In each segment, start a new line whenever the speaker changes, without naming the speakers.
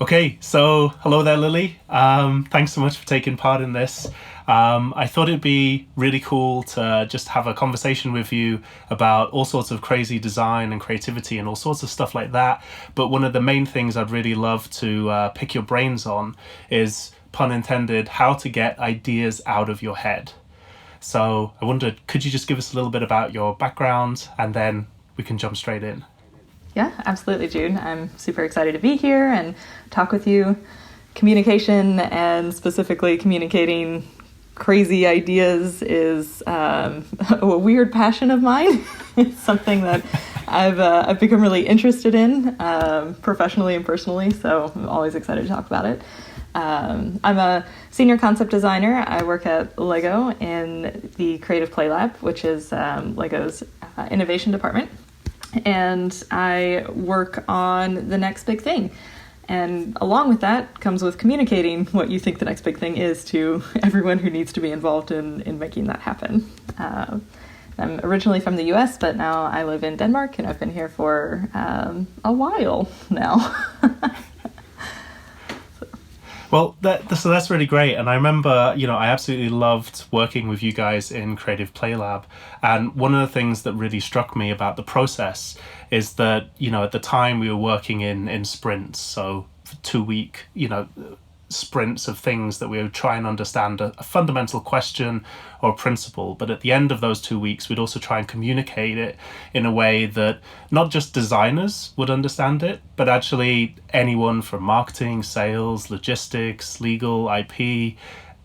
Okay, so hello there, Lillie. Thanks so much for taking part in this. I thought it'd be really cool to just have a conversation with you about all sorts of crazy design and creativity and all sorts of stuff like that. But one of the main things I'd really love to pick your brains on is, pun intended, how to get ideas out of your head. So I wondered, could you just give us a little bit about your background and then we can jump straight in?
Yeah, absolutely, Jude. I'm super excited to be here and talk with you. Communication and specifically communicating crazy ideas is a weird passion of mine. It's something that I've become really interested in professionally and personally, so I'm always excited to talk about it. I'm a senior concept designer. I work at Lego in the Creative Play Lab, which is Lego's innovation department. And I work on the next big thing. And along with that comes with communicating what you think the next big thing is to everyone who needs to be involved in making that happen. I'm originally from the US, but now I live in Denmark, and I've been here for a while now.
Well, so that's really great. And I remember, I absolutely loved working with you guys in Creative Play Lab. And one of the things that really struck me about the process is that, at the time we were working in sprints. So for 2 week, sprints of things that we would try and understand a fundamental question or principle. But at the end of those 2 weeks, we'd also try and communicate it in a way that not just designers would understand it, but actually anyone from marketing, sales, logistics, legal, IP,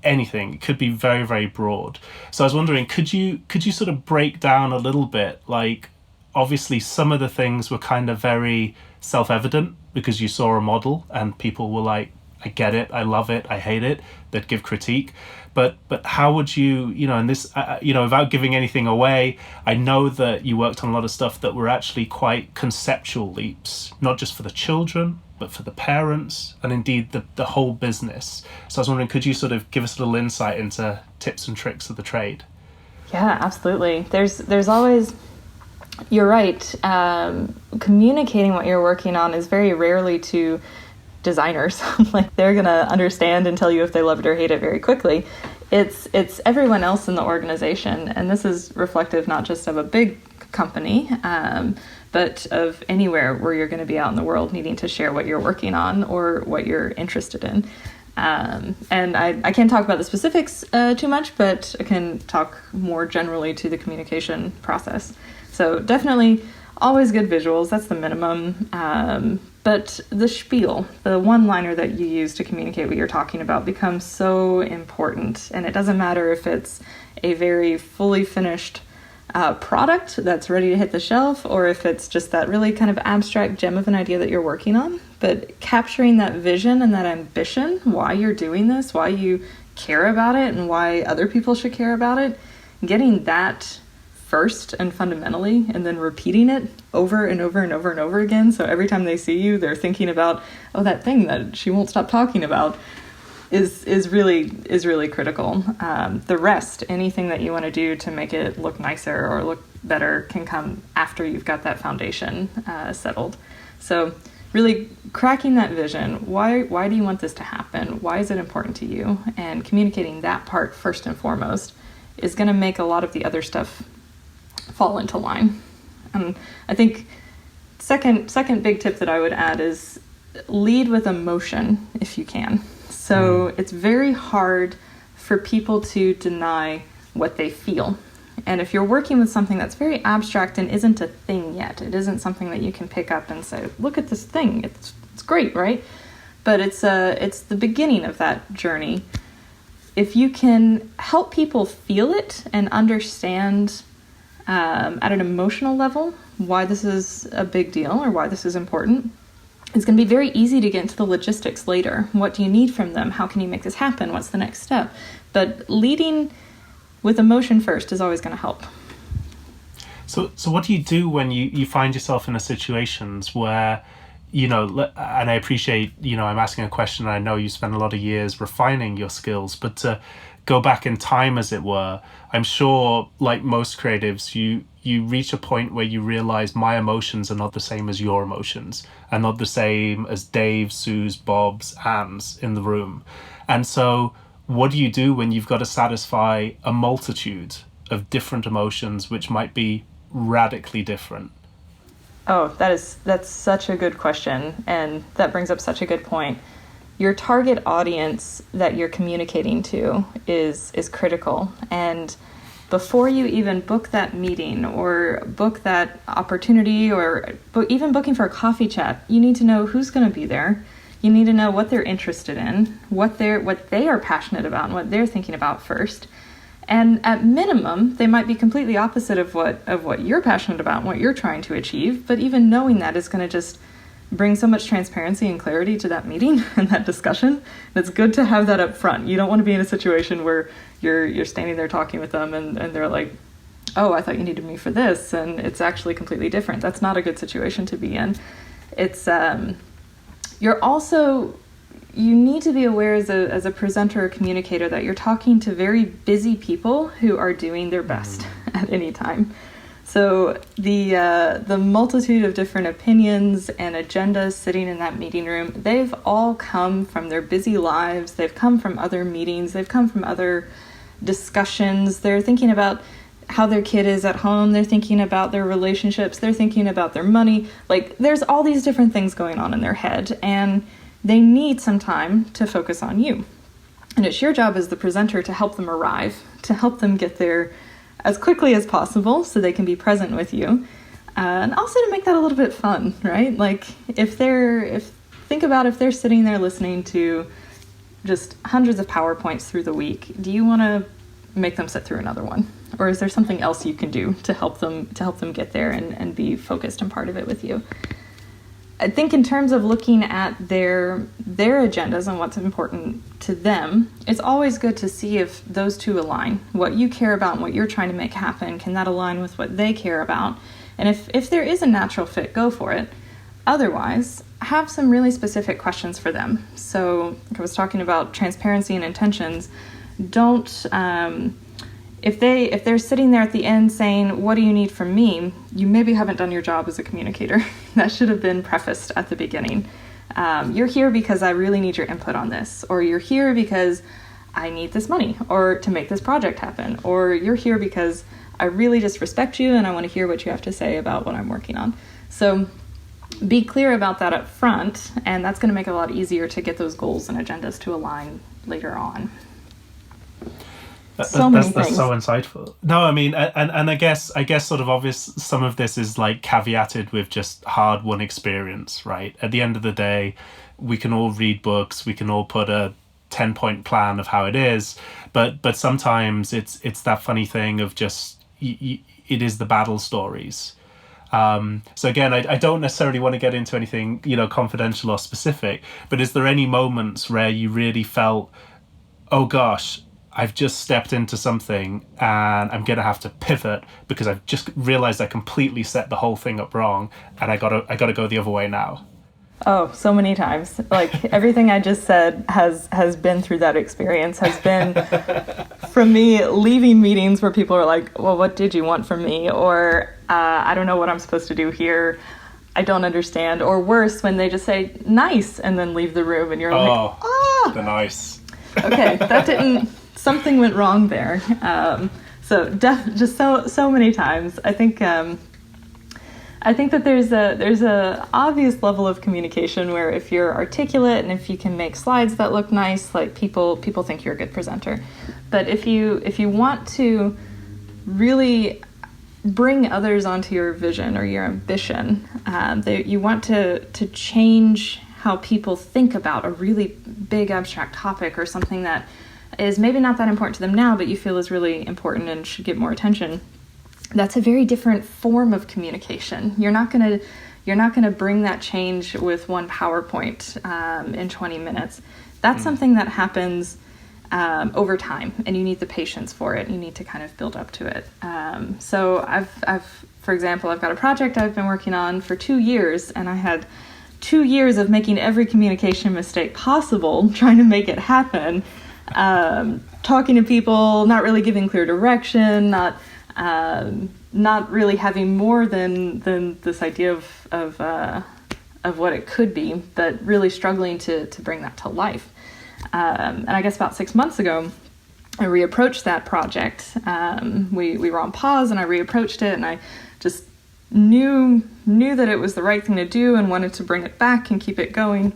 anything. It could be very, very broad. So I was wondering, could you sort of break down a little bit, like, obviously some of the things were kind of very self-evident because you saw a model and people were like, I get it, I love it, I hate it, that give critique. But how would you, and this, without giving anything away, I know that you worked on a lot of stuff that were actually quite conceptual leaps, not just for the children, but for the parents, and indeed the whole business. So I was wondering, could you sort of give us a little insight into tips and tricks of the trade?
Yeah, absolutely. There's always, you're right, communicating what you're working on is very rarely to designers. Like, they're gonna understand and tell you if they love it or hate it very quickly. It's everyone else in the organization, and this is reflective not just of a big company, but of anywhere where you're going to be out in the world needing to share what you're working on or what you're interested in. And I can't talk about the specifics too much, but I can talk more generally to the communication process. So definitely always good visuals, that's the minimum. But the spiel, the one-liner that you use to communicate what you're talking about, becomes so important. And it doesn't matter if it's a very fully finished product that's ready to hit the shelf, or if it's just that really kind of abstract gem of an idea that you're working on. But capturing that vision and that ambition, why you're doing this, why you care about it, and why other people should care about it, getting that first and fundamentally, and then repeating it over and over and over and over again. So every time they see you, they're thinking about, oh, that thing that she won't stop talking about, is really critical. The rest, anything that you want to do to make it look nicer or look better, can come after you've got that foundation settled. So really cracking that vision. Why do you want this to happen? Why is it important to you? And communicating that part first and foremost is going to make a lot of the other stuff fall into line. I think second big tip that I would add is lead with emotion if you can. So it's very hard for people to deny what they feel. And if you're working with something that's very abstract and isn't a thing yet, it isn't something that you can pick up and say, look at this thing, it's great, right? But it's the beginning of that journey. If you can help people feel it and understand at an emotional level why this is a big deal or why this is important, it's going to be very easy to get into the logistics later. What do you need from them? How can you make this happen? What's the next step? But leading with emotion first is always going to help.
So what do you do when you find yourself in a situations where, and I appreciate, I'm asking a question, and I know you spend a lot of years refining your skills, but to go back in time, as it were, I'm sure, like most creatives, you you reach a point where you realize my emotions are not the same as your emotions, and not the same as Dave, Sue's, Bob's, Anne's in the room. And so what do you do when you've got to satisfy a multitude of different emotions which might be radically different?
Oh, that's such a good question, and that brings up such a good point. Your target audience that you're communicating to is critical, and before you even book that meeting or book that opportunity or even booking for a coffee chat, you need to know who's going to be there. You need to know what they're interested in, what they are passionate about, and what they're thinking about first. And at minimum, they might be completely opposite of what you're passionate about and what you're trying to achieve. But even knowing that is going to just bring so much transparency and clarity to that meeting and that discussion. It's good to have that up front. You don't want to be in a situation where you're standing there talking with them and they're like, oh, I thought you needed me for this, and it's actually completely different. That's not a good situation to be in. It's you need to be aware as a presenter or communicator that you're talking to very busy people who are doing their best at any time. So the multitude of different opinions and agendas sitting in that meeting room, they've all come from their busy lives. They've come from other meetings. They've come from other discussions. They're thinking about how their kid is at home. They're thinking about their relationships. They're thinking about their money. Like, there's all these different things going on in their head, and they need some time to focus on you. And it's your job as the presenter to help them arrive, to help them get there as quickly as possible so they can be present with you. And also to make that a little bit fun, right? Like, think about if they're sitting there listening to just hundreds of PowerPoints through the week, do you want to make them sit through another one? Or is there something else you can do to help them get there and be focused and part of it with you? I think in terms of looking at their agendas and what's important to them, it's always good to see if those two align. What you care about and what you're trying to make happen, can that align with what they care about? And if there is a natural fit, go for it. Otherwise, have some really specific questions for them. So like I was talking about transparency and intentions. Don't if they're sitting there at the end saying, what do you need from me? You maybe haven't done your job as a communicator. That should have been prefaced at the beginning. You're here because I really need your input on this, or you're here because I need this money, or to make this project happen, or you're here because I really just respect you and I want to hear what you have to say about what I'm working on. So be clear about that up front, and that's going to make it a lot easier to get those goals and agendas to align later on. That's so
insightful. No, I mean, and I guess sort of obvious, some of this is like caveated with just hard-won experience, right? At the end of the day, we can all read books, we can all put a 10-point plan of how it is, but sometimes it's that funny thing of just, it is the battle stories. So again, I don't necessarily want to get into anything, confidential or specific, but is there any moments where you really felt, oh gosh, I've just stepped into something and I'm going to have to pivot because I've just realized I completely set the whole thing up wrong and I gotta go the other way now?
Oh, so many times. Like, everything I just said has been through that experience, has been from me leaving meetings where people are like, well, what did you want from me? Or I don't know what I'm supposed to do here. I don't understand. Or worse, when they just say nice and then leave the room and you're
the nice.
Okay, something went wrong there. Just so many times. I think that there's a obvious level of communication where if you're articulate and if you can make slides that look nice, like people think you're a good presenter. But if you want to really bring others onto your vision or your ambition, you want to change how people think about a really big abstract topic or something that is maybe not that important to them now, but you feel is really important and should get more attention. That's a very different form of communication. You're not gonna bring that change with one PowerPoint in 20 minutes. That's something that happens over time, and you need the patience for it. You need to kind of build up to it. So for example, I've got a project I've been working on for 2 years, and I had 2 years of making every communication mistake possible, trying to make it happen. Talking to people, not really giving clear direction, not not really having more than this idea of what it could be, but really struggling to bring that to life. And I guess about 6 months ago, I reapproached that project. We were on pause, and I reapproached it, and I just knew that it was the right thing to do and wanted to bring it back and keep it going.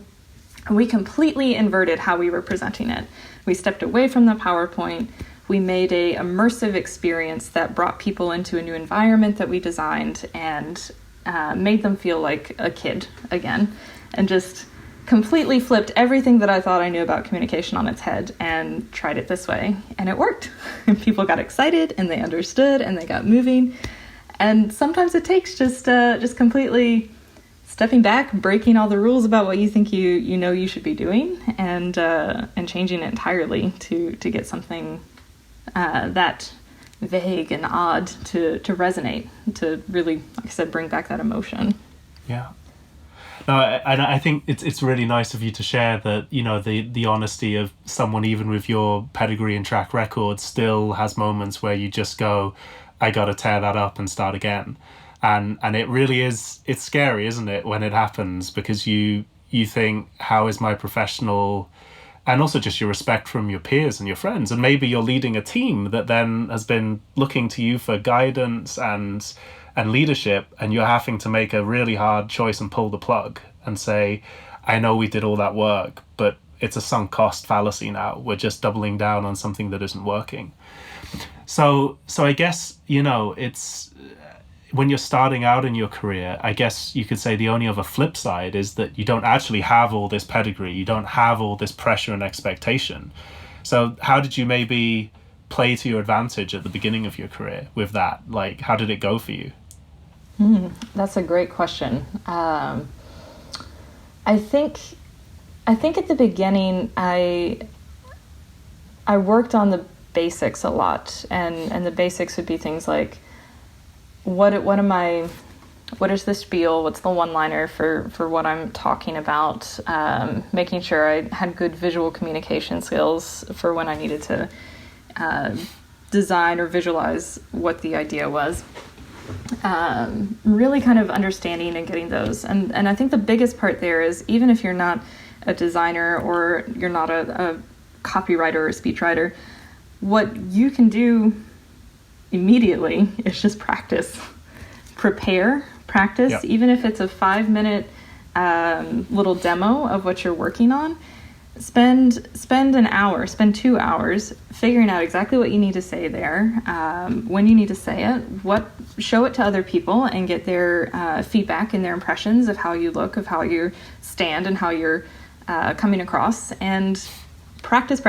And we completely inverted how we were presenting it. We stepped away from the PowerPoint. We made a immersive experience that brought people into a new environment that we designed and made them feel like a kid again, and just completely flipped everything that I thought I knew about communication on its head and tried it this way. And it worked. And people got excited, and they understood, and they got moving. And sometimes it takes just completely stepping back, breaking all the rules about what you think you know you should be doing, and changing it entirely to get something that vague and odd to resonate, to really, like I said, bring back that emotion.
Yeah. No, I think it's really nice of you to share that, you know, the honesty of someone, even with your pedigree and track record, still has moments where you just go, I got to tear that up and start again. And it really is, it's scary, isn't it, when it happens, because you think, how is my professional, and also just your respect from your peers and your friends, and maybe you're leading a team that then has been looking to you for guidance and leadership, and you're having to make a really hard choice and pull the plug and say, I know we did all that work, but it's a sunk cost fallacy now. We're just doubling down on something that isn't working. So I guess, you know, it's when you're starting out in your career, I guess you could say the only other flip side is that you don't actually have all this pedigree. You don't have all this pressure and expectation. So how did you maybe play to your advantage at the beginning of your career with that? Like, how did it go for you?
That's a great question. I think at the beginning, I worked on the basics a lot, and the basics would be things like, what is the spiel? What's the one-liner for what I'm talking about? Making sure I had good visual communication skills for when I needed to design or visualize what the idea was. Really kind of understanding and getting those. And I think the biggest part there is, even if you're not a designer or you're not a copywriter or a speechwriter, what you can do immediately is just practice. Practice, yep. Even if it's a 5-minute little demo of what you're working on. Spend an hour, spend 2 hours figuring out exactly what you need to say there, when you need to say it, show it to other people and get their feedback and their impressions of how you look, of how you stand, and how you're coming across, and practice.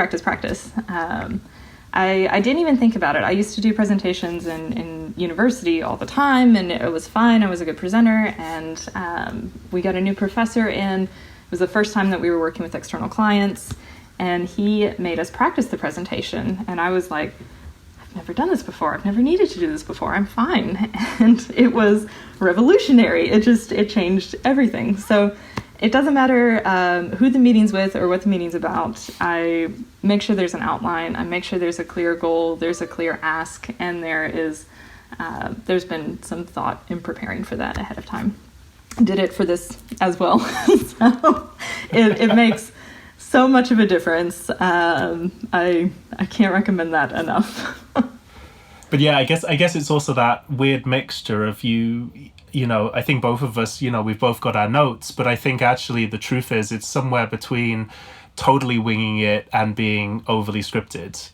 I didn't even think about it. I used to do presentations in university all the time, and it was fine. I was a good presenter, and we got a new professor in. It was the first time that we were working with external clients, and he made us practice the presentation. And I was like, I've never done this before. I've never needed to do this before. I'm fine. And it was revolutionary. It changed everything. So it doesn't matter who the meeting's with or what the meeting's about. I make sure there's an outline. I make sure there's a clear goal, there's a clear ask, and there's been some thought in preparing for that ahead of time. Did it for this as well. So it makes so much of a difference. I can't recommend that enough.
But yeah, I guess it's also that weird mixture of you know, I think both of us, you know, we've both got our notes, but I think actually the truth is it's somewhere between totally winging it and being overly scripted.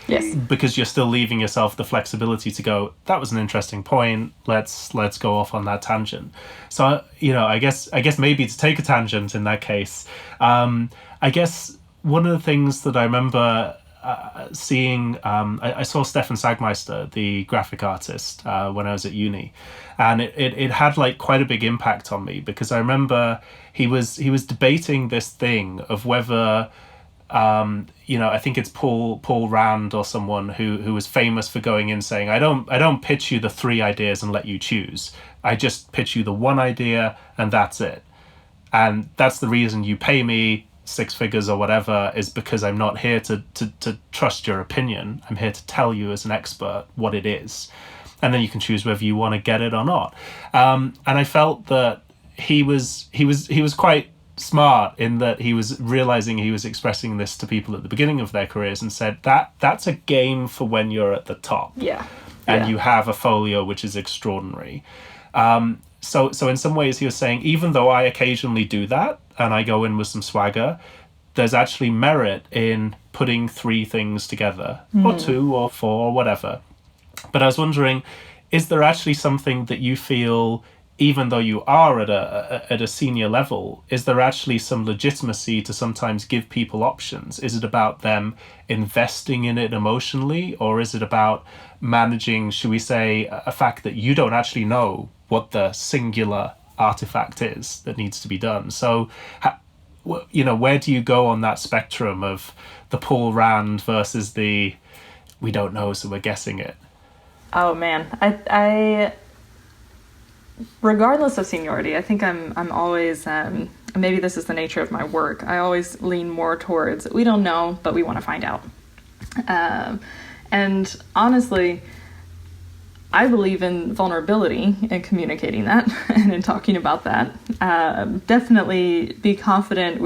Yes.
Because you're still leaving yourself the flexibility to go, that was an interesting point, let's go off on that tangent. So, you know, I guess maybe to take a tangent in that case, I guess one of the things that I remember seeing, I saw Stefan Sagmeister, the graphic artist, when I was at uni, and it had like quite a big impact on me, because I remember he was debating this thing of whether, you know, I think it's Paul Rand or someone who was famous for going in saying, I don't pitch you the 3 ideas and let you choose. I just pitch you the 1 idea and that's it. And that's the reason you pay me 6 figures or whatever, is because I'm not here to trust your opinion. I'm here to tell you as an expert what it is. and then you can choose whether you want to get it or not. And I felt that he was quite smart in that he was realizing he was expressing this to people at the beginning of their careers, and said that's a game for when you're at the top.
Yeah.
And you have a folio which is extraordinary. So in some ways he was saying, even though I occasionally do that and I go in with some swagger, there's actually merit in putting 3 things together, or 2 or 4 or whatever. But I was wondering, is there actually something that you feel, even though you are at a senior level, is there actually some legitimacy to sometimes give people options? Is it about them investing in it emotionally, or is it about managing, should we say, a fact that you don't actually know what the singular artifact is that needs to be done? So, where do you go on that spectrum of the Paul Rand versus the we don't know, so we're guessing it?
Oh man, I regardless of seniority, I think I'm always, maybe this is the nature of my work, I always lean more towards, we don't know, but we want to find out. And honestly, I believe in vulnerability and communicating that and in talking about that. Definitely be confident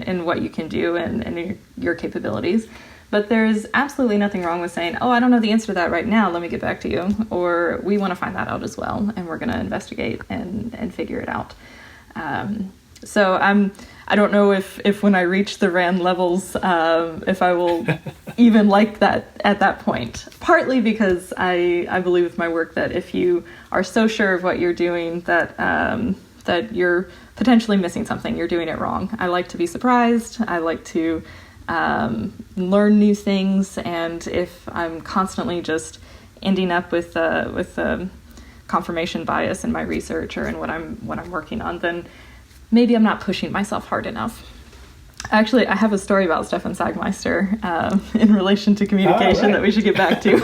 in what you can do and in your capabilities. But there's absolutely nothing wrong with saying, oh, I don't know the answer to that right now, let me get back to you. Or we want to find that out as well, and we're going to investigate and figure it out. So I don't know if when I reach the Rand levels, if I will even like that at that point. Partly because I believe with my work that if you are so sure of what you're doing that that you're potentially missing something, you're doing it wrong. I like to be surprised. I like to learn new things, and if I'm constantly just ending up with confirmation bias in my research or in what I'm working on, then maybe I'm not pushing myself hard enough. Actually, I have a story about Stefan Sagmeister in relation to communication that we should get back to.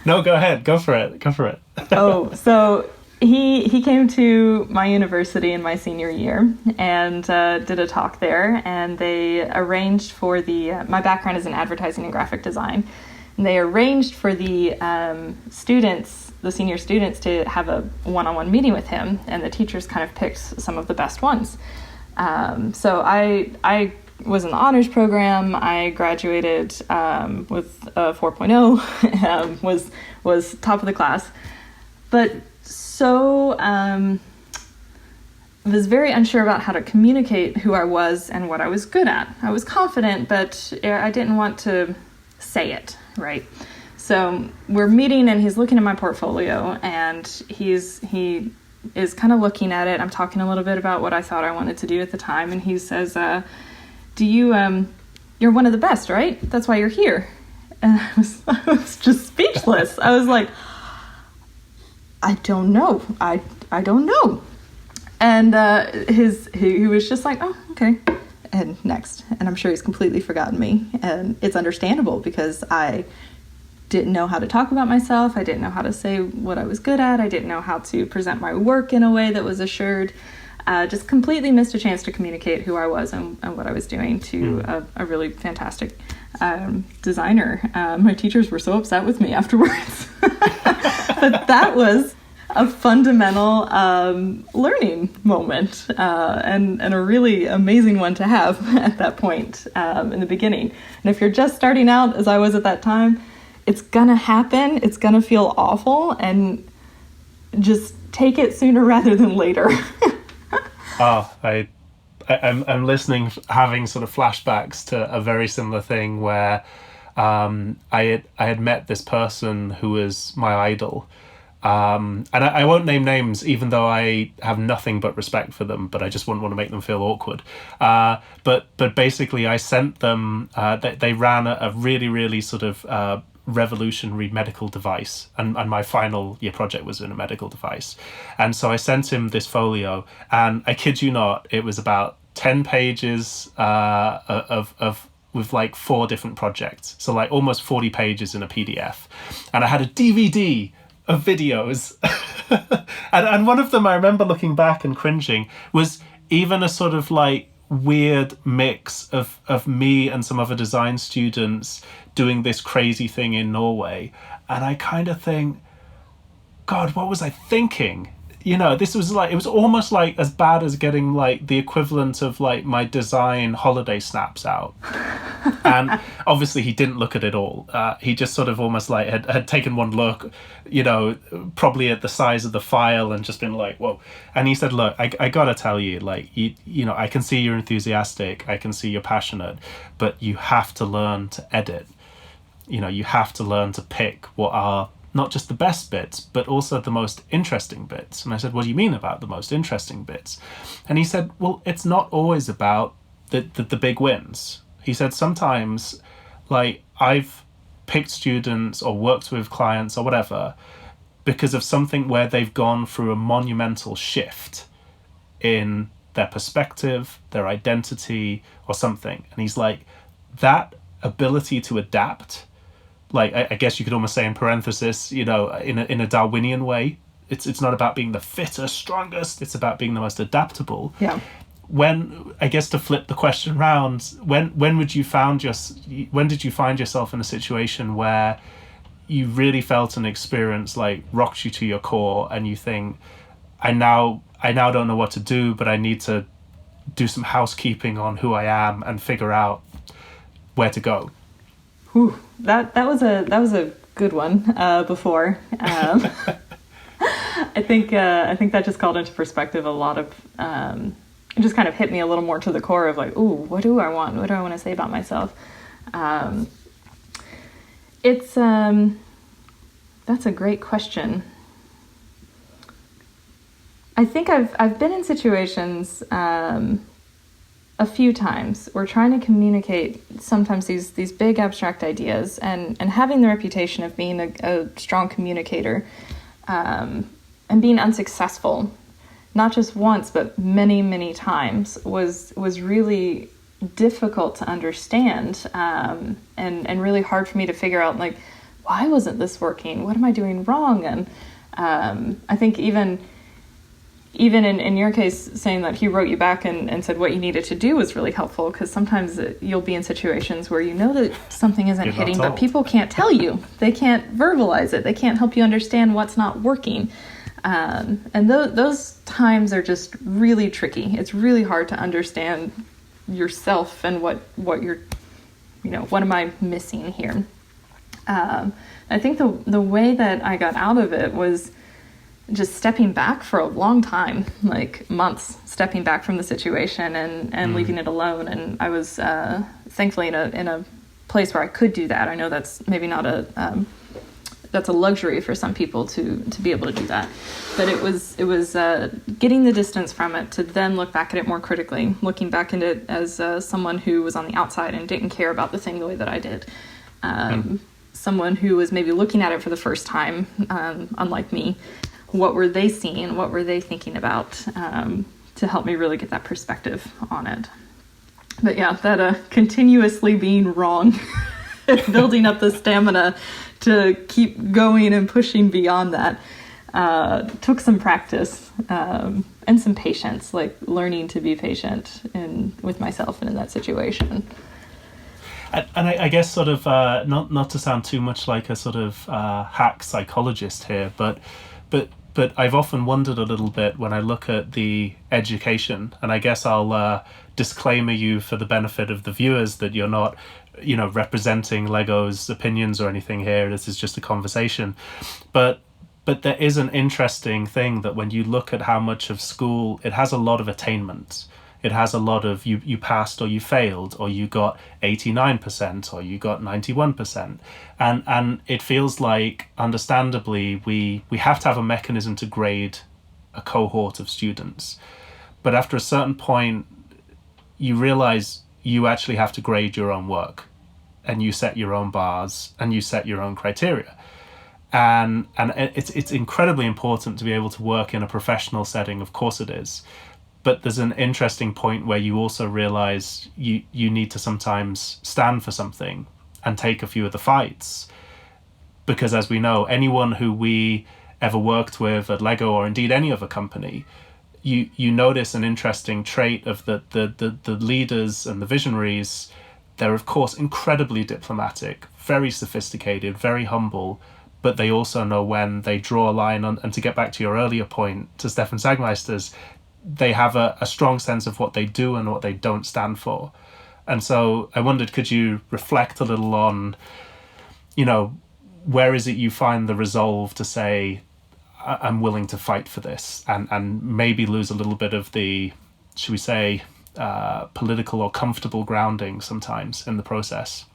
No, go ahead. Go for it.
Oh, so he came to my university in my senior year and did a talk there, and they arranged for my background is in advertising and graphic design, and they arranged for the senior students to have a one-on-one meeting with him, and the teachers kind of picked some of the best ones. So I was in the honors program. I graduated with a 4.0, was top of the class, but so was very unsure about how to communicate who I was and what I was good at. I was confident, but I didn't want to say it, right? So we're meeting, and he's looking at my portfolio, and he is kind of looking at it. I'm talking a little bit about what I thought I wanted to do at the time, and he says, you're one of the best, right? That's why you're here. And I was just speechless. I was like, I don't know. I don't know. And he was just like, oh, okay. And next. And I'm sure he's completely forgotten me. And it's understandable because I didn't know how to talk about myself. I didn't know how to say what I was good at. I didn't know how to present my work in a way that was assured. Just completely missed a chance to communicate who I was and what I was doing to a really fantastic designer. My teachers were so upset with me afterwards. But that was a fundamental learning moment and a really amazing one to have at that point in the beginning. And if you're just starting out, as I was at that time, it's gonna happen. It's gonna feel awful, and just take it sooner rather than later.
I'm listening, having sort of flashbacks to a very similar thing where I had met this person who was my idol. And I won't name names, even though I have nothing but respect for them, but I just wouldn't want to make them feel awkward. But basically I sent them, they ran a really, really sort of revolutionary medical device, and my final year project was in a medical device. And so I sent him this folio, and I kid you not, it was about 10 pages of with like 4 different projects. So like almost 40 pages in a PDF. And I had a DVD of videos. and one of them, I remember looking back and cringing, was even a sort of like weird mix of me and some other design students doing this crazy thing in Norway. And I kind of think, God, what was I thinking? This was like, it was almost like as bad as getting like the equivalent of like my design holiday snaps out. And obviously he didn't look at it all. He just sort of almost like had taken one look, probably at the size of the file and just been like, whoa. And he said, look, I gotta tell you, like, I can see you're enthusiastic. I can see you're passionate, but you have to learn to edit. You have to learn to pick what are not just the best bits, but also the most interesting bits. And I said, what do you mean about the most interesting bits? And he said, well, it's not always about the big wins. He said, sometimes, like, I've picked students or worked with clients or whatever because of something where they've gone through a monumental shift in their perspective, their identity, or something. And he's like, that ability to adapt, like, I guess you could almost say in parenthesis, in a Darwinian way, it's not about being the fittest, strongest, it's about being the most adaptable.
Yeah.
When, I guess, to flip the question round, when did you find yourself in a situation where you really felt an experience like rocked you to your core and you think, I now don't know what to do, but I need to do some housekeeping on who I am and figure out where to go?
Whew, that was a good one before. I think that just called into perspective a lot of. It just kind of hit me a little more to the core of like, ooh, what do I want? What do I want to say about myself? It's that's a great question. I think I've been in situations a few times where trying to communicate sometimes these big abstract ideas and having the reputation of being a strong communicator and being unsuccessful, not just once, but many, many times, was really difficult to understand and really hard for me to figure out, like, why wasn't this working? What am I doing wrong? And I think even in your case, saying that he wrote you back and said what you needed to do was really helpful, because sometimes you'll be in situations where you know that something isn't hitting, but people can't tell you. They can't verbalize it. They can't help you understand what's not working. And those times are just really tricky. It's really hard to understand yourself and what you're, what am I missing here? I think the way that I got out of it was just stepping back for a long time, like months, stepping back from the situation and leaving it alone. And I was thankfully in a place where I could do that. I know that's maybe not that's a luxury for some people to be able to do that, but it was getting the distance from it to then look back at it more critically, looking back at it as someone who was on the outside and didn't care about the thing the way that I did. Someone who was maybe looking at it for the first time, unlike me. What were they seeing? What were they thinking about, to help me really get that perspective on it? But yeah, that continuously being wrong, building up the stamina to keep going and pushing beyond that, took some practice and some patience, like learning to be patient with myself and in that situation.
And I guess sort of not to sound too much like a sort of hack psychologist here, but I've often wondered a little bit when I look at the education, and I guess I'll disclaimer you for the benefit of the viewers that you're not, representing Lego's opinions or anything here. This is just a conversation. But there is an interesting thing that when you look at how much of school, it has a lot of attainment. It has a lot of you passed or you failed, or you got 89% or you got 91%. And it feels like, understandably, we have to have a mechanism to grade a cohort of students. But after a certain point, you realize you actually have to grade your own work, and you set your own bars and you set your own criteria. And it's incredibly important to be able to work in a professional setting. Of course it is. But there's an interesting point where you also realize you need to sometimes stand for something and take a few of the fights. Because as we know, anyone who we ever worked with at Lego, or indeed any other company, you notice an interesting trait of the leaders and the visionaries. They're of course incredibly diplomatic, very sophisticated, very humble, but they also know when they draw a line on, and to get back to your earlier point to Stefan Sagmeister's, they have a strong sense of what they do and what they don't stand for. And so I wondered, could you reflect a little on, where is it you find the resolve to say, I'm willing to fight for this, and maybe lose a little bit of the, should we say, political or comfortable grounding sometimes in the process?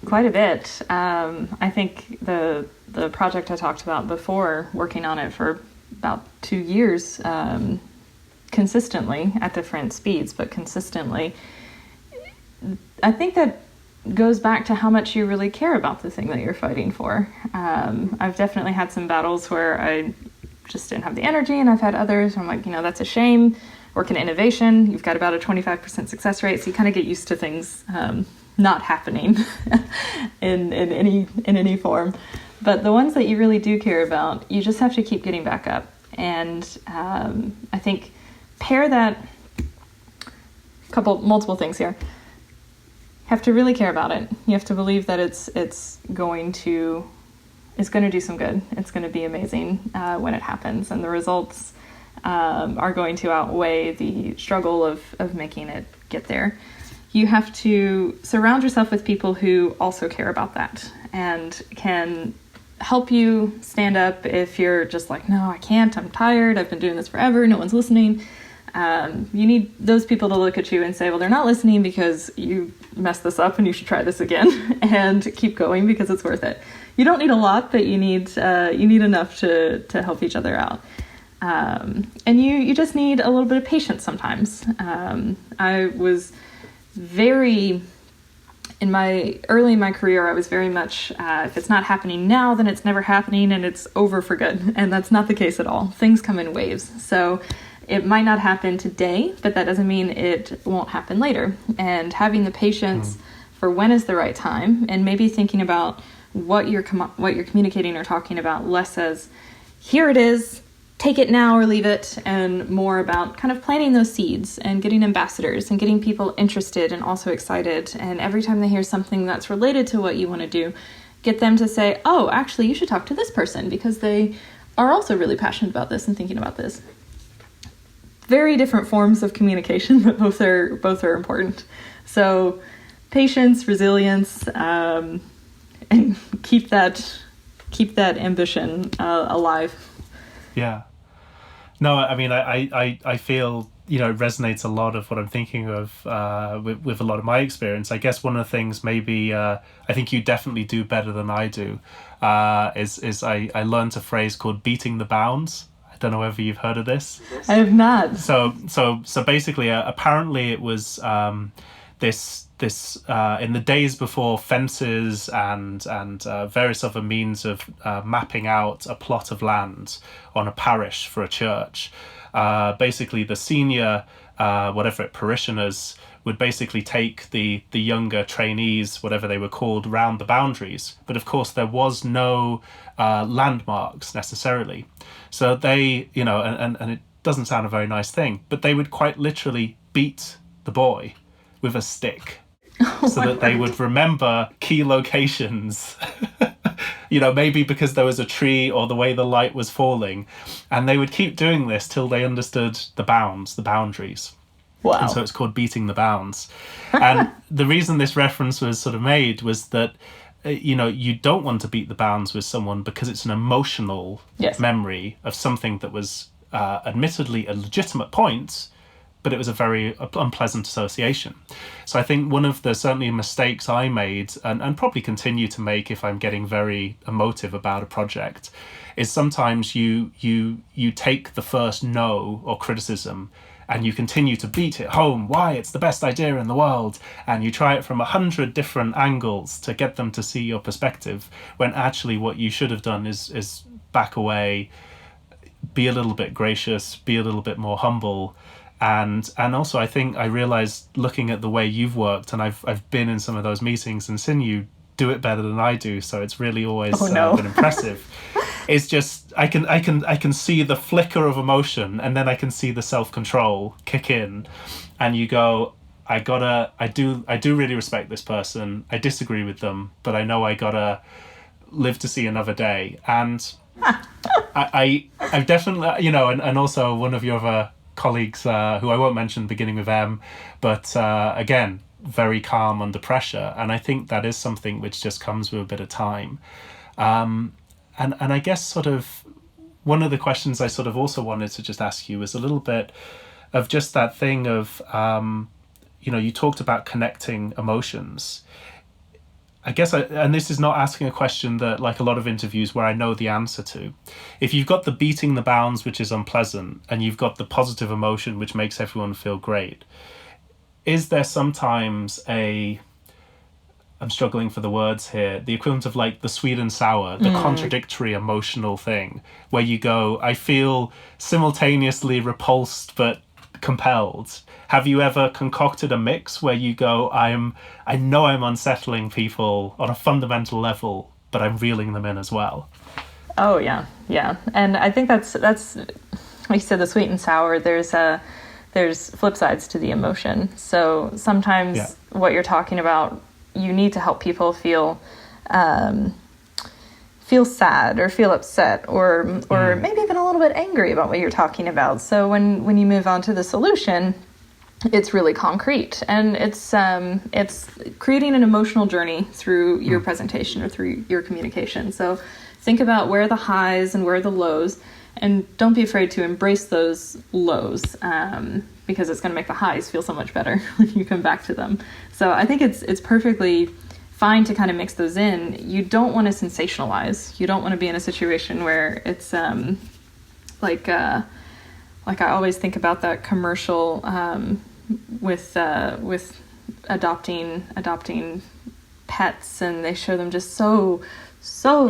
Quite a bit. I think the project I talked about before, working on it for about 2 years, consistently at different speeds, but consistently, I think that goes back to how much you really care about the thing that you're fighting for. I've definitely had some battles where I just didn't have the energy, and I've had others where I'm like, that's a shame. Work in innovation, you've got about a 25% success rate, so you kind of get used to things not happening in any form. But the ones that you really do care about, you just have to keep getting back up. And I think pair that, multiple things here. You have to really care about it. You have to believe that it's going to do some good. It's going to be amazing when it happens, and the results are going to outweigh the struggle of making it get there. You have to surround yourself with people who also care about that and can help you stand up if you're just like, no, I can't, I'm tired, I've been doing this forever, no one's listening. You need those people to look at you and say, well, they're not listening because you messed this up and you should try this again, and keep going because it's worth it. You don't need a lot, but you need enough to help each other out. And you just need a little bit of patience sometimes. I was early in my career, I was very much, if it's not happening now, then it's never happening and it's over for good. And that's not the case at all. Things come in waves. So it might not happen today, but that doesn't mean it won't happen later. And having the patience for when is the right time, and maybe thinking about what you're communicating or talking about less as, here it is, take it now or leave it, and more about kind of planting those seeds and getting ambassadors and getting people interested and also excited. And every time they hear something that's related to what you want to do, get them to say, oh, actually, you should talk to this person because they are also really passionate about this and thinking about this. Very different forms of communication, but both are important. So patience, resilience, and keep that ambition alive.
Yeah. No, I mean, I feel, it resonates a lot of what I'm thinking of with a lot of my experience. I guess one of the things maybe I think you definitely do better than I do is I learned a phrase called beating the bounds. I don't know whether you've heard of this.
I have not.
So basically, apparently it was this in the days before fences and various other means of mapping out a plot of land on a parish for a church. Basically, the senior parishioners would basically take the younger trainees, whatever they were called, round the boundaries. But of course, there was no landmarks necessarily. So they, and it doesn't sound a very nice thing, but they would quite literally beat the boy with a stick. So that they would remember key locations, maybe because there was a tree or the way the light was falling. And they would keep doing this till they understood the boundaries.
Wow.
And so it's called beating the bounds. And the reason this reference was sort of made was that, you don't want to beat the bounds with someone because it's an emotional memory of something that was admittedly a legitimate point, but it was a very unpleasant association. So I think one of the certainly mistakes I made, and probably continue to make if I'm getting very emotive about a project, is sometimes you take the first no or criticism and you continue to beat it home, why it's the best idea in the world, and you try it from 100 different angles to get them to see your perspective, when actually what you should have done is back away, be a little bit gracious, be a little bit more humble. And also, I think I realized looking at the way you've worked, and I've been in some of those meetings and seen you do it better than I do. So it's really always been impressive. It's just I can see the flicker of emotion, and then I can see the self-control kick in, and you go, I do really respect this person. I disagree with them, but I know I gotta live to see another day. And I've definitely, and also one of your other colleagues, who I won't mention, beginning with M, but again, very calm under pressure. And I think that is something which just comes with a bit of time. And I guess sort of one of the questions I sort of also wanted to just ask you was a little bit of just that thing of, you talked about connecting emotions. I guess, and this is not asking a question that, like a lot of interviews where I know the answer to. If you've got the beating the bounds, which is unpleasant, and you've got the positive emotion, which makes everyone feel great, is there sometimes I'm struggling for the words here, the equivalent of like the sweet and sour, the contradictory emotional thing, where you go, I feel simultaneously repulsed but compelled? Have you ever concocted a mix where you go, I know I'm unsettling people on a fundamental level, but I'm reeling them in as well?
Oh yeah. And I think that's like you said, the sweet and sour. There's flip sides to the emotion. So sometimes what you're talking about, you need to help people feel sad or feel upset or maybe even a little bit angry about what you're talking about. So when you move on to the solution, it's really concrete, and it's creating an emotional journey through your presentation or through your communication. So think about where are the highs and where are the lows, and don't be afraid to embrace those lows, because it's going to make the highs feel so much better when you come back to them. So I think it's perfectly fine to kind of mix those in. You don't want to sensationalize. You don't want to be in a situation where it's like I always think about that commercial with adopting pets, and they show them just so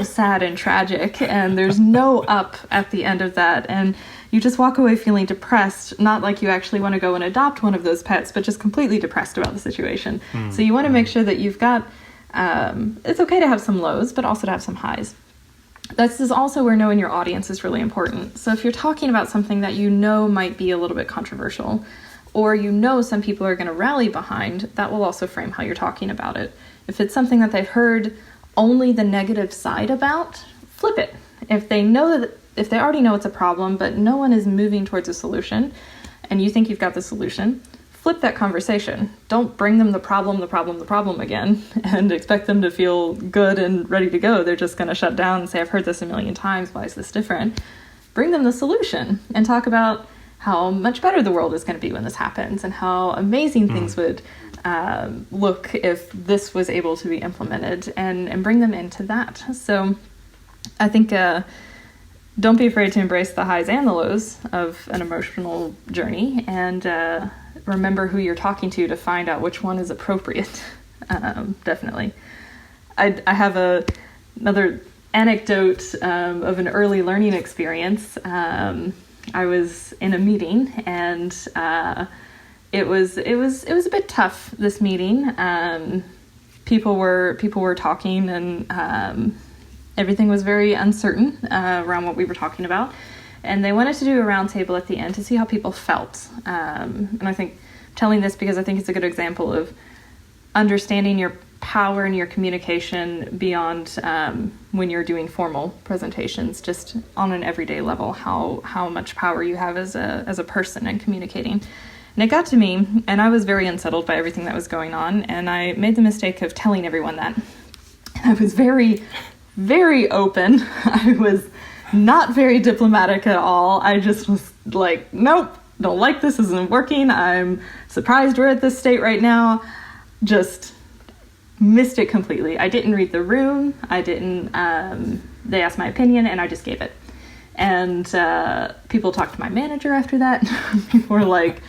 sad and tragic, and there's no up at the end of that, and you just walk away feeling depressed, not like you actually want to go and adopt one of those pets, but just completely depressed about the situation. So you want to make sure that you've got it's okay to have some lows, but also to have some highs. This is also where knowing your audience is really important. So if you're talking about something that you know might be a little bit controversial, or some people are going to rally behind, that will also frame how you're talking about it. If it's something that they've heard only the negative side about, flip it. If they already know it's a problem, but no one is moving towards a solution, and you think you've got the solution, flip that conversation. Don't bring them the problem again and expect them to feel good and ready to go. They're just going to shut down and say, I've heard this a million times. Why is this different? Bring them the solution and talk about how much better the world is going to be when this happens, and how amazing things would look if this was able to be implemented, and bring them into that. So I think don't be afraid to embrace the highs and the lows of an emotional journey, and remember who you're talking to find out which one is appropriate. Definitely. I have another anecdote of an early learning experience. I was in a meeting, and it was a bit tough, this meeting. People were talking, and everything was very uncertain around what we were talking about. And they wanted to do a roundtable at the end to see how people felt. And I think I'm telling this because I think it's a good example of understanding your power in your communication beyond when you're doing formal presentations, just on an everyday level, how much power you have as a person in communicating. And it got to me, and I was very unsettled by everything that was going on, and I made the mistake of telling everyone that. And I was very, very open. I was not very diplomatic at all. I just was like, nope, don't like this, isn't working. I'm surprised we're at this state right now. Just missed it completely. I didn't read the room. I didn't, they asked my opinion, and I just gave it. And people talked to my manager after that. People were like,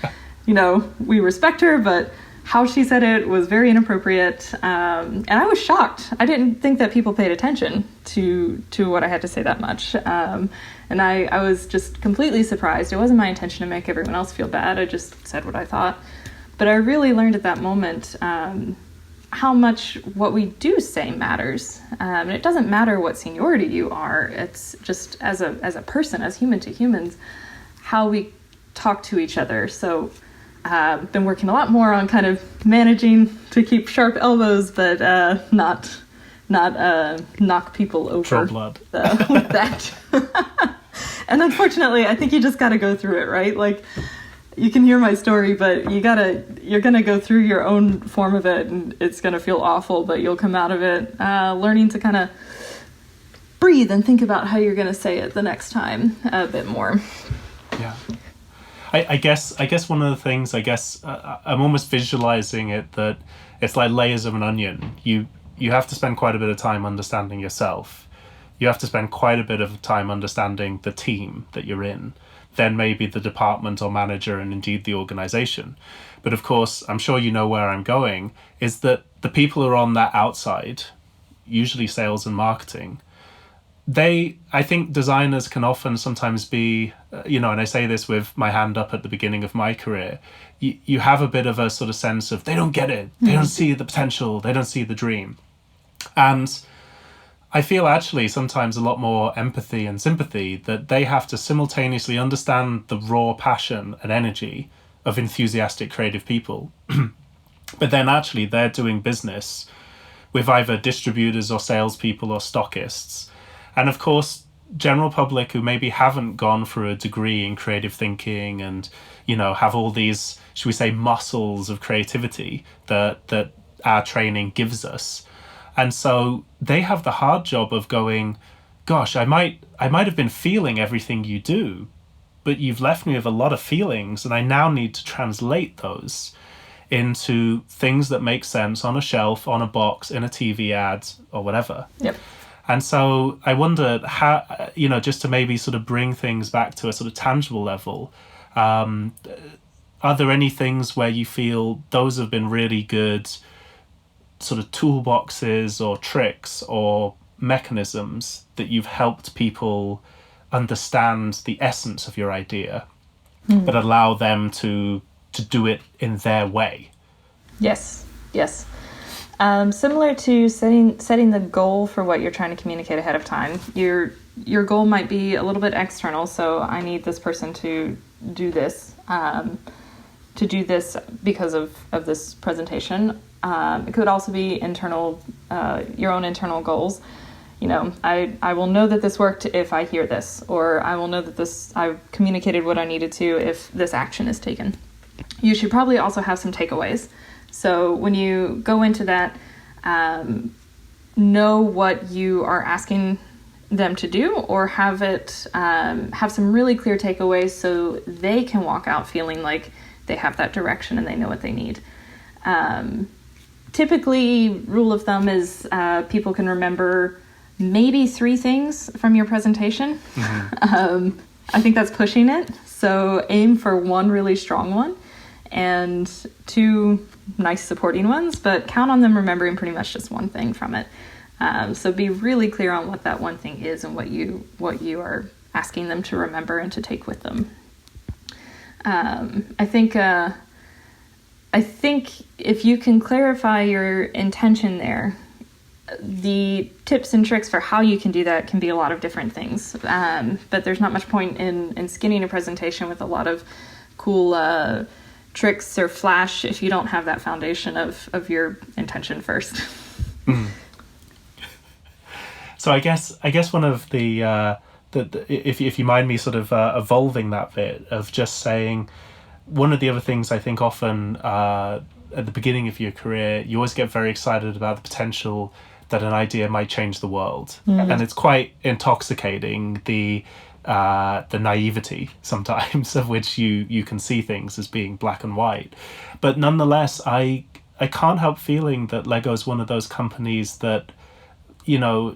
we respect her, but how she said it was very inappropriate. And I was shocked. I didn't think that people paid attention to what I had to say that much. And I was just completely surprised. It wasn't my intention to make everyone else feel bad. I just said what I thought. But I really learned at that moment how much what we do say matters. And it doesn't matter what seniority you are. It's just as a person, as human to humans, how we talk to each other. So been working a lot more on kind of managing to keep sharp elbows, but not knock people over.
Draw blood.
With that. And unfortunately, I think you just got to go through it, right? Like, you can hear my story, but you're going to go through your own form of it, and it's going to feel awful, but you'll come out of it learning to kind of breathe and think about how you're going to say it the next time a bit more.
Yeah. I guess one of the things, I'm almost visualizing it, that it's like layers of an onion. You have to spend quite a bit of time understanding yourself. You have to spend quite a bit of time understanding the team that you're in, then maybe the department or manager, and indeed the organization. But of course, I'm sure you know where I'm going, is that the people who are on that outside, usually sales and marketing, I think designers can often sometimes be, and I say this with my hand up at the beginning of my career, you have a bit of a sort of sense of they don't get it, they don't see the potential, they don't see the dream. And I feel actually sometimes a lot more empathy and sympathy that they have to simultaneously understand the raw passion and energy of enthusiastic creative people. But then actually they're doing business with either distributors or salespeople or stockists. And of course, general public who maybe haven't gone through a degree in creative thinking and, have all these, should we say, muscles of creativity that our training gives us. And so they have the hard job of going, gosh, I might have been feeling everything you do, but you've left me with a lot of feelings, and I now need to translate those into things that make sense on a shelf, on a box, in a TV ad, or whatever.
Yep.
And so I wonder how, just to maybe sort of bring things back to a sort of tangible level, are there any things where you feel those have been really good sort of toolboxes or tricks or mechanisms that you've helped people understand the essence of your idea, but allow them to do it in their way?
Yes. Similar to setting the goal for what you're trying to communicate ahead of time. Your goal might be a little bit external, so I need this person to do this, because of this presentation. It could also be internal, your own internal goals. I will know that this worked if I hear this, or I will know that I've communicated what I needed to if this action is taken. You should probably also have some takeaways. So when you go into that, know what you are asking them to do, or have some really clear takeaways so they can walk out feeling like they have that direction and they know what they need. Typically, rule of thumb is people can remember maybe 3 things from your presentation. Mm-hmm. I think that's pushing it. So aim for 1 really strong one and 2 nice supporting ones, but count on them remembering pretty much just 1 thing from it. So be really clear on what that 1 thing is and what you are asking them to remember and to take with them. I think if you can clarify your intention there, the tips and tricks for how you can do that can be a lot of different things. But there's not much point in skinning a presentation with a lot of cool tricks or flash if you don't have that foundation of your intention first.
Mm. So I guess one of the if you mind me sort of evolving that bit of just saying, one of the other things I think often at the beginning of your career, you always get very excited about the potential that an idea might change the world. Mm. And it's quite intoxicating, the naivety sometimes of which you can see things as being black and white. But nonetheless, I can't help feeling that Lego is one of those companies that,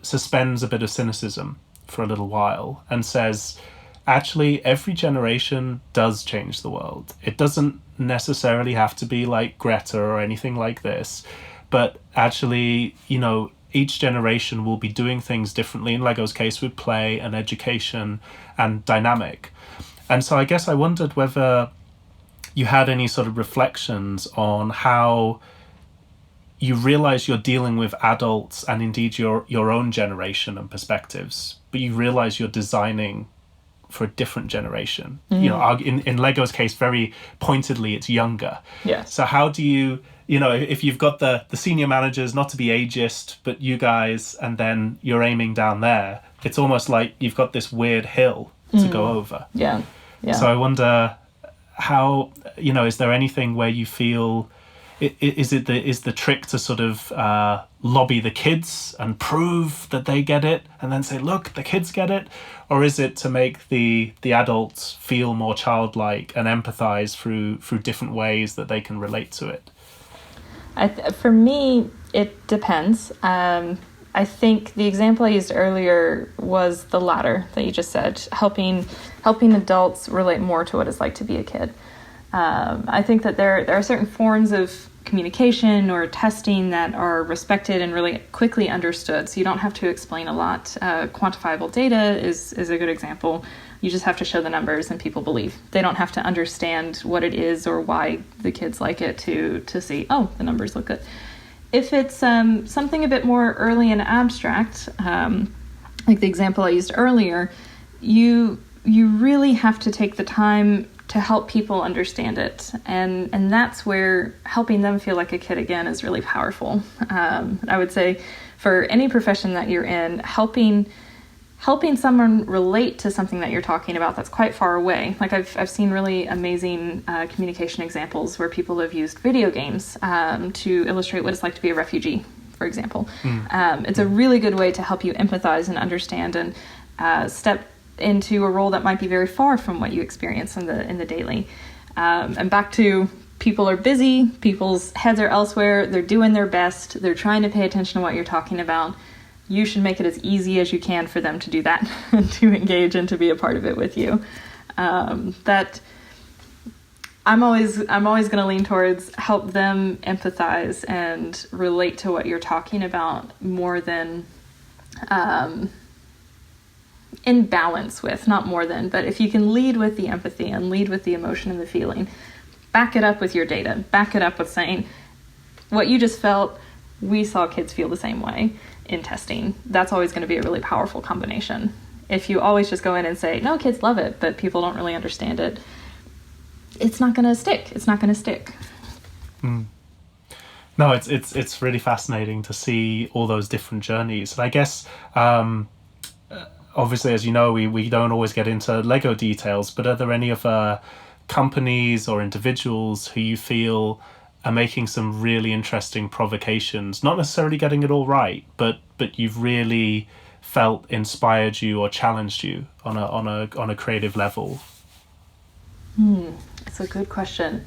suspends a bit of cynicism for a little while and says, actually, every generation does change the world. It doesn't necessarily have to be like Greta or anything like this, but actually, each generation will be doing things differently, in Lego's case with play and education and dynamic. And so I guess I wondered whether you had any sort of reflections on how you realize you're dealing with adults and indeed your own generation and perspectives, but you realize you're designing for a different generation. You know, in Lego's case, very pointedly, it's younger.
Yeah.
So how do you, if you've got the senior managers, not to be ageist, but you guys, and then you're aiming down there, it's almost like you've got this weird hill to go over.
Yeah. Yeah.
So I wonder how, is there anything where you feel, is the trick to sort of lobby the kids and prove that they get it and then say, look, the kids get it? Or is it to make the adults feel more childlike and empathize through different ways that they can relate to it?
For me, it depends. I think the example I used earlier was the latter that you just said, helping adults relate more to what it's like to be a kid. I think that there are certain forms of communication or testing that are respected and really quickly understood, so you don't have to explain a lot. Quantifiable data is a good example. You just have to show the numbers and people believe. They don't have to understand what it is or why the kids like it to see, oh, the numbers look good. If it's something a bit more early and abstract, like the example I used earlier, you really have to take the time to help people understand it. And that's where helping them feel like a kid again is really powerful. I would say for any profession that you're in, helping someone relate to something that you're talking about that's quite far away. Like I've seen really amazing communication examples where people have used video games to illustrate what it's like to be a refugee, for example. It's a really good way to help you empathize and understand and step into a role that might be very far from what you experience in the daily. And back to, people are busy, people's heads are elsewhere, they're doing their best, they're trying to pay attention to what you're talking about. You should make it as easy as you can for them to do that and to engage and to be a part of it with you. That I'm always going to lean towards help them empathize and relate to what you're talking about more than in balance with, not more than, but if you can lead with the empathy and lead with the emotion and the feeling, back it up with your data, back it up with saying, what you just felt, we saw kids feel the same way in testing. That's always going to be a really powerful combination. If you always just go in and say, no, kids love it, but people don't really understand it, it's not going to stick. It's not going to stick.
No, it's really fascinating to see all those different journeys. And I guess, obviously, as you know, we don't always get into Lego details, but are there any other companies or individuals who you feel are making some really interesting provocations, not necessarily getting it all right, but you've really felt inspired you or challenged you on a creative level?
It's a good question.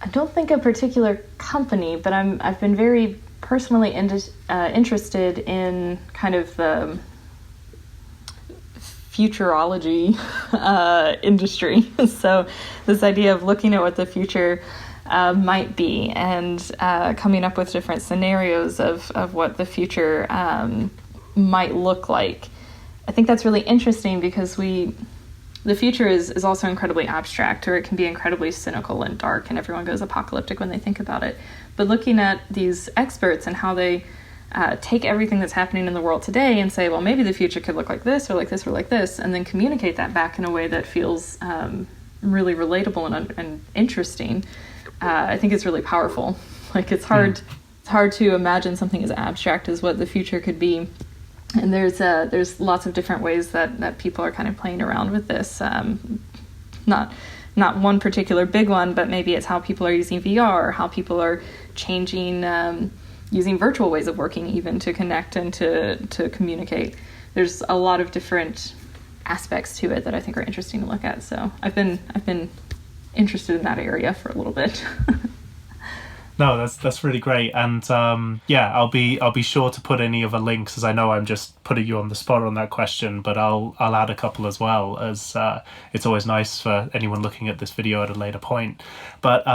I don't think a particular company, but I've been very personally interested in kind of the futurology industry. So this idea of looking at what the future might be and coming up with different scenarios of what the future might look like. I think that's really interesting because the future is also incredibly abstract, or it can be incredibly cynical and dark, and everyone goes apocalyptic when they think about it. But looking at these experts and how they take everything that's happening in the world today and say, well, maybe the future could look like this or like this or like this, and then communicate that back in a way that feels really relatable and interesting, I think it's really powerful. Like it's hard to imagine something as abstract as what the future could be. And there's lots of different ways that people are kind of playing around with this. Not one particular big one, but maybe it's how people are using VR, or how people are changing, using virtual ways of working even to connect and to communicate. There's a lot of different aspects to it that I think are interesting to look at. So I've been interested in that area for a little bit.
No, that's really great, and I'll be sure to put any other links, as I know I'm just putting you on the spot on that question, but I'll add a couple as well, as it's always nice for anyone looking at this video at a later point. But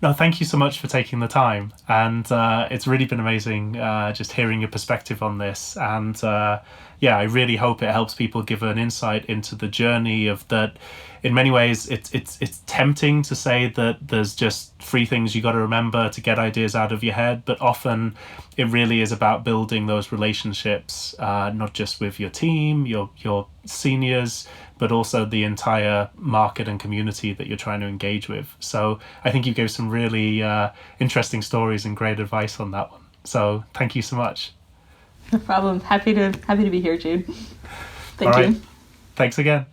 no, thank you so much for taking the time, and it's really been amazing just hearing your perspective on this, and yeah, I really hope it helps people give an insight into the journey of that. In many ways, it's tempting to say that there's just three things you got to remember to get ideas out of your head, but often it really is about building those relationships, not just with your team, your seniors, but also the entire market and community that you're trying to engage with. So I think you gave some really interesting stories and great advice on that one. So thank you so much.
No problem. Happy to be here, Jude. Thank
All right.
you.
Thanks again.